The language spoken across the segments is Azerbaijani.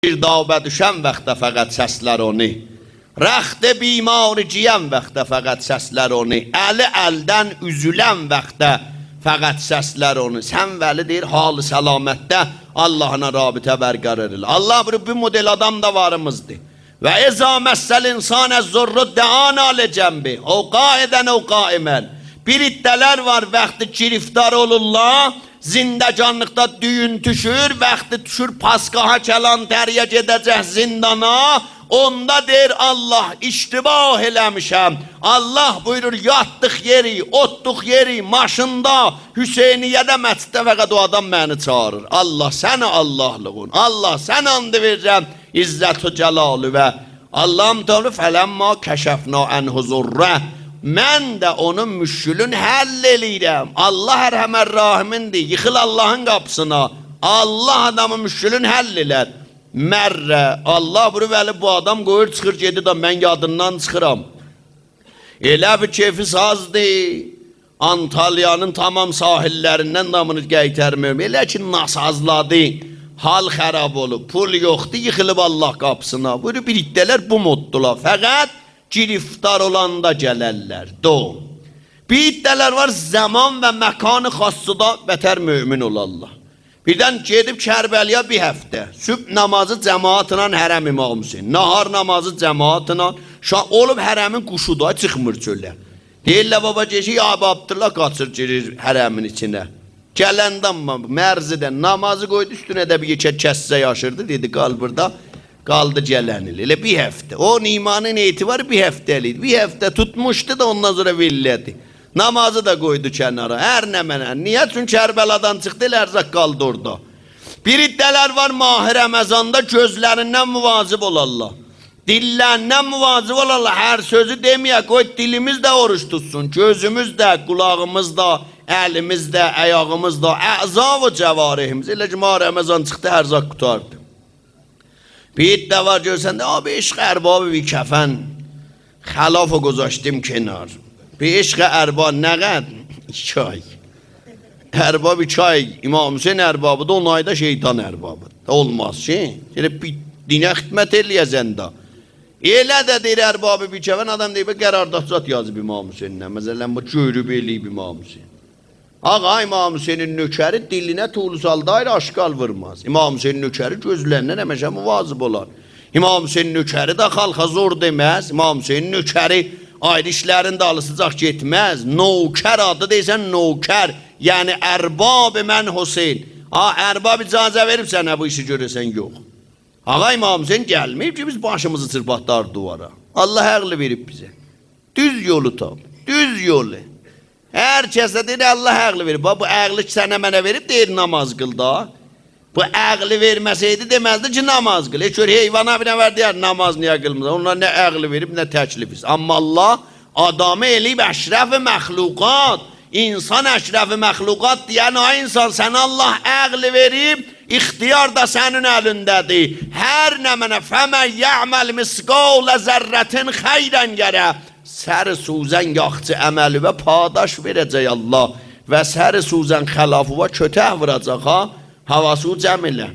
girdabə düşən vaxtda fəqət səslər onu. Rəxtə bimarı giyən vaxtda fəqət səslər onu. Əli əldən üzülən vaxtda fəqət səslər onu. Sən vəli deyir, halı səlamətdə Allah'ına rabitə bərqərar elə. Allah bu model adam da varımızdır. Və ezə məssəl insan əz-zurru dəan alə cəmbi. O qaidən o qaimən. Bir iddələr var, vaxtı giriftar olurlar. Zindecanlıkta düğün düşür, vaxtı düşür paskaha çalan teriye gedəcək zindana. Onda der Allah, iştibah eləmişəm. Allah buyurur, yatdıq yeri, otduq yeri, maşında, Hüseyniye'də məsciddə fəqət o adam məni çağırır. Allah sənə Allahlığın, Allah sən andı verəcəm, İzzət-ü Cəlalı və Allah'ım təala fələmma kəşəfna ənhuzurrə. Mən də onun müşkülün həll eləyirəm. Allah ərhəmər rahimindir. Yıxıl Allah'ın qapısına. Allah adamın müşkülün həll elər. Mərrə. Allah bu adam qoyur çıxır gedir da mən yadından çıxıram. Elə bir keyfi sazdır. Antalya'nın tamam sahillərindən damını qaytarmıyorum. Elə ki nasazladı. Hal xərab olub. Pul yoxdur, yıxılıb Allah qapısına. Buyur bir iddələr bu moddular. Fəqət giriftar olanda gələrlər. Bir iddələr var, zaman və məkanı xassıda bətər mümin olarlar. Birdən gedib Kərbəliyə bir həftə. Sübh namazı cəmaatla hərəm İmam Hüseyin. Nahar namazı cəmaatla. Olub hərəmin quşuda çıxmır çölə. Deyirlər baba gecə Abi Abdullah qaçır girir hərəmin içinə. Gələndən mərzidən namazı qoydu üstünə də bir yekə kəssə yaşırdı. Dedi qal burada. Qaldı gələnil. Elə bir həftə. O imanın etibarı bir həftəlik. Bir həftə tutmuşdu da ondan sonra villədi. Namazı da qoydu kənara. Hər nə mənə. Niyə? Çünki Kərbəladan çıxdı, ərzaq qaldı orada. Bir iddələr var Mahi Ramazanda gözlərindən müvazib olarlar. Dillərindən müvazib olarlar. Hər sözü deməyək. Qoy dilimiz də oruç tutsun. Gözümüz də, qulağımız da, əlimiz də, əyağımız da, əza və cəvarihimiz. Elə ki Mahi Ramazan çıxdı, ərzaq qutardı. Bir də var görsən də, abi eşq ərbabı bir kəfən xəlaf o qozaşdım kenar. Bir eşq ərbab nə qəd? 2 ay. Ərbab 2 ay. İmam Hüseyin ərbabı da 10 ayda şeytan ərbabı. Olmaz şey. Bir dinə xidmət eləyəsən də. Elə də deyir ərbabı bir kəfən adam deyib qərardatsat yazıb İmam Hüseyinlə. Məsələn bu görüb eləyib İmam Hüseyin. Ağa İmam Hüseynin nökəri dilinə tuğlu saldayır, aşkal vurmaz. İmam Hüseynin nökəri gözlərindən həməşə müvazib olar. İmam Hüseynin nökəri də xalqa zor deməz. İmam Hüseynin nökəri ayrı işlərin dalısıcaq getməz. Nökər adı deysən nökər. Yəni ərbab mən Hüseyin. Ərbab icazə verib sənə bu işi görəsən yox. Ağa İmam Hüseyin gəlməyib ki biz başımızı çırpatlar duvara. Allah əqli verib bizə. Düz yolu tap. Düz yolu. Hər kəsə deyir Allah əqli verib. Bu əqli ki sənə mənə verib deyir namaz qıl da. Bu əqli verməsəydi deməzdi ki namaz qıl. Heç gör heyvana bir nəvər deyər namaz niyə qılmır. Onlar nə əqli verib nə təklif. Amma Allah adamı eləyib əşrəf-i məxluqat. İnsan əşrəf-i məxluqat deyən o insan sənə Allah əqli verib. İxtiyar da sənin əlindədir. Hər nə mənə fəmən yə'məl misqalə zərrətin xeyrən gərə. Səri suzən yaxçı əməli və padaş verəcək Allah və səri suzən xəlafı və kötəh vuracaq ha. Havası cəm elə.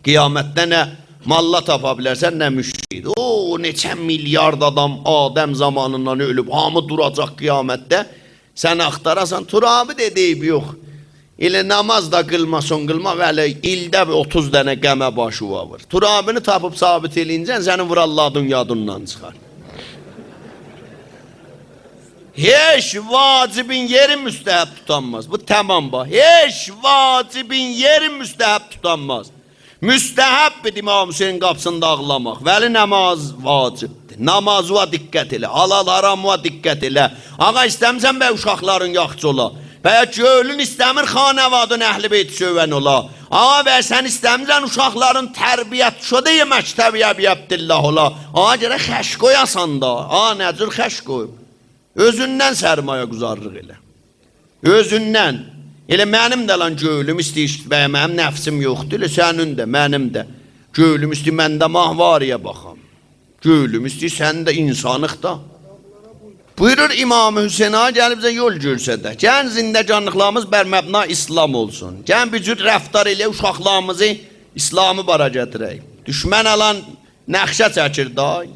Qiyamətdə nə malla tapa bilərsən nə müşrid. O neçə milyard adam Adəm zamanından ölüb hamı duracaq qiyamətdə. Sən axtarasan turabı dediyib yox. Elə namaz da qılmasın qılma və elə ildə 30 dənə qəmə başı var. Turabını tapıb sabit eləyincən səni vuralladın yadından çıxar. Heç vacibin yeri müstəhəb tutanmaz. Bu tamam bax. Heç vacibin yeri müstəhəb tutanmaz. Müstəhəbdir İmam Hüseyin qapısında ağlamaq. Vəli namaz vacibdir. Namazıva diqqət elə. Halal haramıva diqqət elə. Ağa istəmirsən bə uşaqların yaxçı ola. Bəyə gölün istəmir xanəvadın əhli beyti sövən ola. Ağa və sən istəmirsən uşaqların tərbiyyət şödə məktəbiyə biyəbdillah ola. Ağa görə xəş qoyasan da. Ağa nəcür xəş qoyub. Özündən sərmaya quzarlıq elə. Özündən. Elə mənim də lan gölüm istəyir, mənim nəfsim yoxdur, elə sənin də, mənim də. Gölüm istəyir, məndə mahvariyə baxam. Gölüm istəyir, sən də insanıq da. Buyurur İmam Hüseyin ağa gəlib bizə yol görsədə. Gəlin zindəcanlıqlarımız bər məbna İslam olsun. Gəlin bir cür rəftar elə uşaqlarımızı İslamı bara gətirək. Düşmən alan nəxşə çəkir day.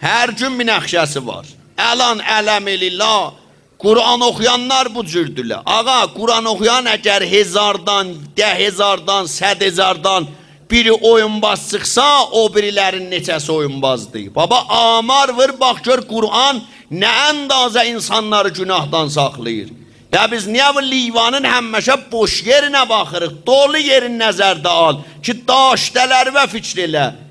Hər gün bir nəxşəsi var. Əlan ələmilillah. Kur'an okuyanlar bu cürdülər. Ağa, Kur'an okuyan əgər 1000-dan, 10,000-dan, 100,000-dan biri oyunbaz çıxsa, o birilərin neçəsi oyunbazdır. Baba, amar vır, bax gör Kur'an nə əndazə insanları günahdan saxlayır. Ya biz niyə bu livanın həmməşə boş yerinə baxırıq? Dolu yerin nəzərdə al ki, daşdələr və fikr elə.